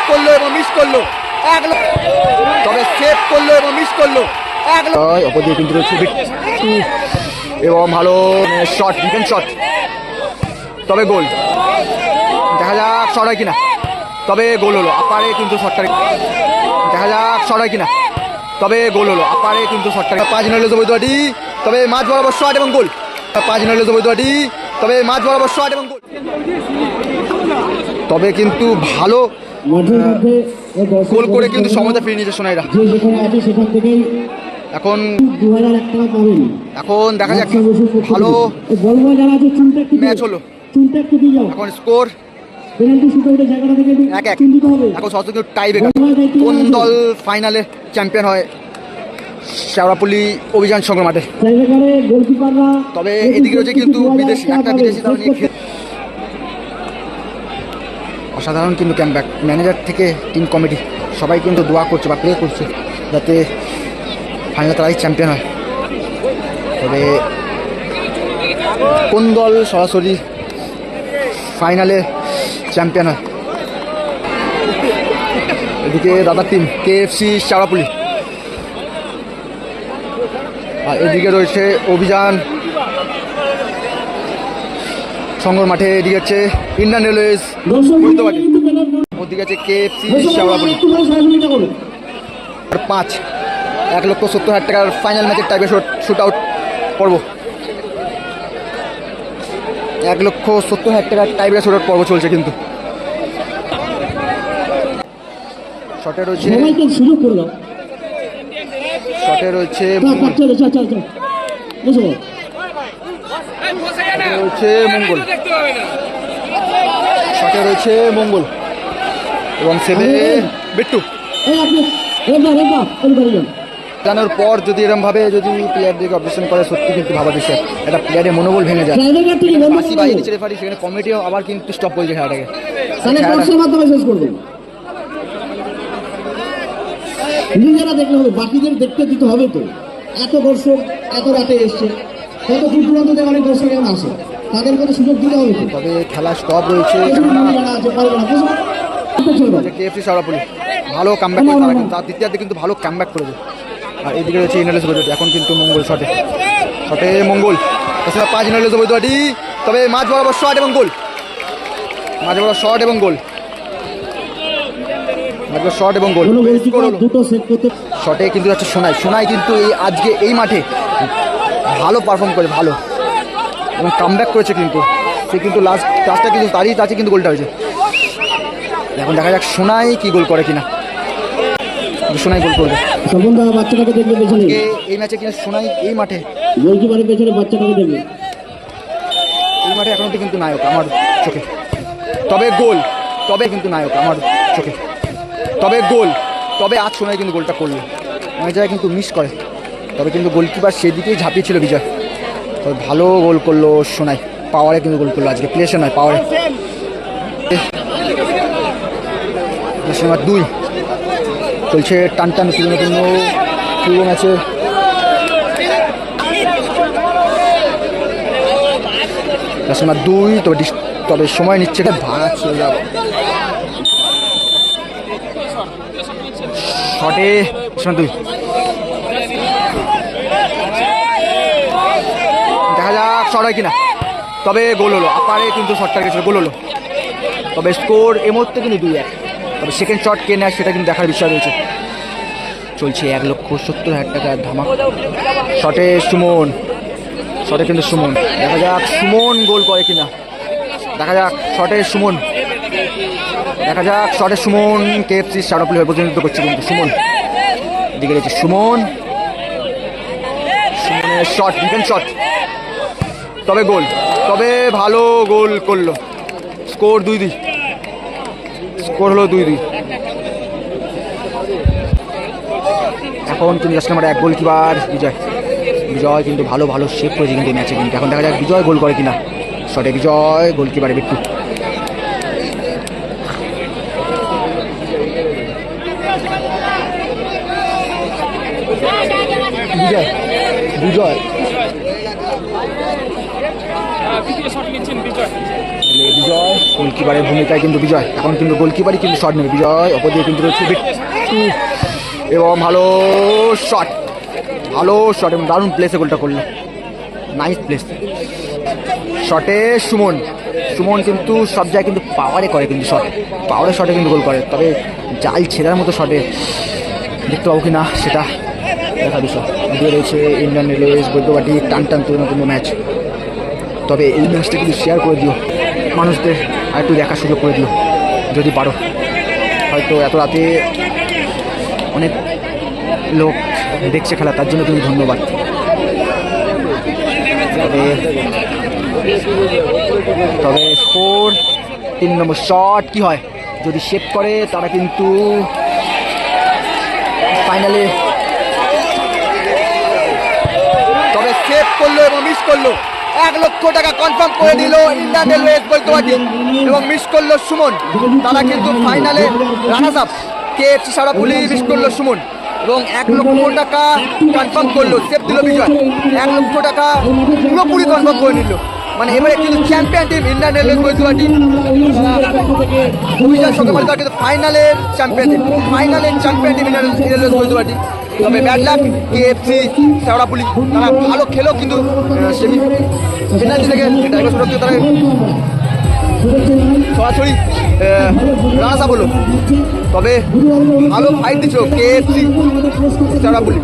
করলো এবং মিস করলো, তবে সেভ করলো এবং মিস করলো। অপর দিকে কিন্তু রয়েছে এবং ভালো শট, ডিফেন্স শট, তবে গোল। দেখা যাক শট হয় কিনা, তবে গোল হলো। আপারে কিন্তু শটটা, দেখা যাক শট হয় কিনা, তবে গোল হলো। আপারে কিন্তু শটটা 5 নইলে বৈদ্যুয়াটি, তবে মাঝ বরাবর শট এবং গোল। 5 নইলে বৈদ্যুয়াটি, তবে মাঝ বরাবর শট এবং গোল। তবে কিন্তু ভালো গোল করে কিন্তু সমতা ফিরে নিয়েছে সোনাইরা। এখন দেখা যাক, ভালো ম্যাচ হলো। এখন স্কোর 1-1। এখন সরাসরি টাই ব্রেকার, কোন দল ফাইনালে চ্যাম্পিয়ন হয় শেওড়াপল্লী অভিযান সংঘ মাঠে। তবে এদিকে রয়েছে কিন্তু বিদেশি, একটা বিদেশি দল নিয়ে অসাধারণ কিন্তু ক্যাম্পব্যাক। ম্যানেজার থেকে টিম কমিটি সবাই কিন্তু দোয়া করছে বা প্রে করছে যাতে ফাইনালে তারাই চ্যাম্পিয়ন হয়। তবে কোন দল সরাসরি ফাইনালে চ্যাম্পিয়ন হয়? এদিকে দাদার টিম KFC শেওড়াপল্লী, আর এদিকে রয়েছে অভিযান সংঘর মাঠে। এদিকে হচ্ছে ইন্ডিয়ান রেলওয়েজ, ওদিকে আছে KFC শেওড়াপল্লী। 5 1,70,000 টাকার ফাইনাল ম্যাচের টাইপে শুট আউট পর্ব। 1,70,000 টাকার টাইপে শুট আউট পর্ব চলছে কিন্তু। শটে রয়েছে মঙ্গল, শটে রয়েছে মঙ্গল এবং সেভে বিট্টু। জানার পর যদি এরকম ভাবে যদি প্লেয়ারদেরকে অবজেকশন করে, সত্যি কিন্তু ভাবা বিষয়, একটা প্লেয়ারের মনোবল ভেঙে যায়। রেফারি সেখানে কমিটিও আবার কিন্তু স্টপ করেছে খেলাটাকে। নিজেরা দেখলে হবে, বাকিদের দেখতে দিতে হবে। তো এত দর্শক এত রাতে এসছে, কত দূর দূরান্ত থেকে অনেক দর্শক এমন আসে, তাদের কত সুযোগ দিতে হবে। তবে খেলা স্টপ রয়েছে। KFC শেওড়াপল্লী ভালো কামব্যাক করে, তার দ্বিতীয়ার্ধে কিন্তু ভালো কামব্যাক করেছে। আর এদিকে রয়েছে ইন্ডিয়ান রেলওয়েজ, এখন কিন্তু মঙ্গল শটে মঙ্গল। 5 ইন্ডিয়ান রেলওয়েজ বৈদ্যুয়াটি, তবে মাঝ বরাবর শট এবং গোল। মাঝ বরাবর শট এবং গোল, শট এবং গোল। শটে কিন্তু যাচ্ছে সোনাই কিন্তু আজকে এই মাঠে ভালো পারফর্ম করে, ভালো এবং কামব্যাক করেছে কিন্তু। সে কিন্তু লাস্টটা কিন্তু তারই কাছে কিন্তু গোলটা হয়েছে। এখন দেখা যাক সোনাই কি গোল করে কিনা। সোনাই গোল করবে এই ম্যাচে কিন্তু সোনাই এই মাঠে এখন কিন্তু নায়ক আমার চোখে। তবে গোল, তবে কিন্তু নায়ক আমার চোখে, তবে গোল। তবে আজ সোনাই কিন্তু গোলটা করলো, অনেক জায়গায় কিন্তু মিস করে। তবে কিন্তু গোলকিপার সেদিকেই ঝাঁপিয়েছিল বিজয়। তবে ভালো গোল করলো সোনাই, পাওয়ারে কিন্তু গোল করলো আজকে, প্লেসে নয় পাওয়ারে। নাম্বার 2 চলছে টানটান পূর্ব ম্যাচে। নাম্বার 2 তবে সময় নিচ্ছে, ভাড়া ছিল যাবো শটে। 2 দেখা যাক শট হয় কিনা, তবে গোল হলো। আপারে কিন্তু শটটা গেছিল, গোল হলো। তবে স্কোর এই মুহূর্তে কিন্তু 2-1। তবে সেকেন্ড শট কে নেয় সেটা কিন্তু দেখার বিষয় রয়েছে। চলছে 1,70,000 টাকার ধামাক। শটে কিন্তু সুমন, দেখা যাক সুমন গোল করে কিনা। দেখা যাক শটে সুমন, KFC শেওড়াপল্লী হয়ে প্রতিনিধিত্ব করছে কিন্তু সুমন। দিকে রয়েছে সুমনের শট, ডিফেন্স শট, তবে গোল। তবে ভালো গোল করলো। স্কোর 2-2, স্কোর হলো 2-2। এখন কিন্তু জাস্ট নাম্বার 1 গোলকিপার বিজয় কিন্তু ভালো সেভ করেছে কিন্তু এই ম্যাচে কিন্তু। এখন দেখা যাক বিজয় গোল করে কিনা। শটে বিজয়, গোলকিপারে বিট্টু। বিজয় গোলকিপার গোলকিপারের ভূমিকায় কিন্তু বিজয়, এখন কিন্তু গোলকিপারই কিন্তু শট নেবে বিজয়, অপর দিয়ে কিন্তু রয়েছে বিট্টু এবং ভালো শট এবং দারুণ প্লেসে গোলটা করলো, নাইস প্লেস শটে সুমন কিন্তু সব জায়গায় কিন্তু পাওয়ারে করে, কিন্তু পাওয়ারের শটে কিন্তু গোল করে, তবে জাল ছেঁড়ার মতো শটে দেখতে পাবো কি না সেটা দেখা বিষয়। দিয়ে রয়েছে ইন্ডিয়ান রেলওয়েজ বৈদ্যবাটি টান তৈরি ম্যাচ, তবে এই ম্যাচটা কিন্তু শেয়ার করে দিও মানুষদের, আর একটু দেখার সুযোগ করে দিও যদি পারো, হয়তো এত রাতে অনেক লোক দেখছে খেলা, তার জন্য তুমি ধন্যবাদ। তবে স্কোর 3 নম্বর শট কি হয়, যদি সেভ করে তারা কিন্তু ফাইনালে, তবে সেভ করলো এবং মিস করলো, 1 লক্ষ টাকা কনফার্ম করে দিল ইন্ডিয়ান রেলওয়েজ বৈদ্যবাটি এবং মিস করলো সুমন, তারা কিন্তু ফাইনালে রানার্স আপ। কেএফসি সারাপুলি মিস করলো সুমন এবং 1 লক্ষ টাকা কনফার্ম করলো, সেভ দিল বিজয়, 1 লক্ষ টাকা পুরোপুরি কনফার্ম করে নিল, মানে এবারে কিন্তু champion team Indian railways Baidyabati, অভিযান সকাল কিন্তু ফাইনালের champion team Indian railways Baidyabati. তবে ব্যাড লাক কেএফসি শেওড়াফুলি, তারা ভালো খেলেও কিন্তু সেমি পেনাল্টি থেকে তারা সরাসরি রানার্স আপ হলো, তবে ভালো ফাইট দিচ্ছিল কেএফসি শেওড়াফুলি।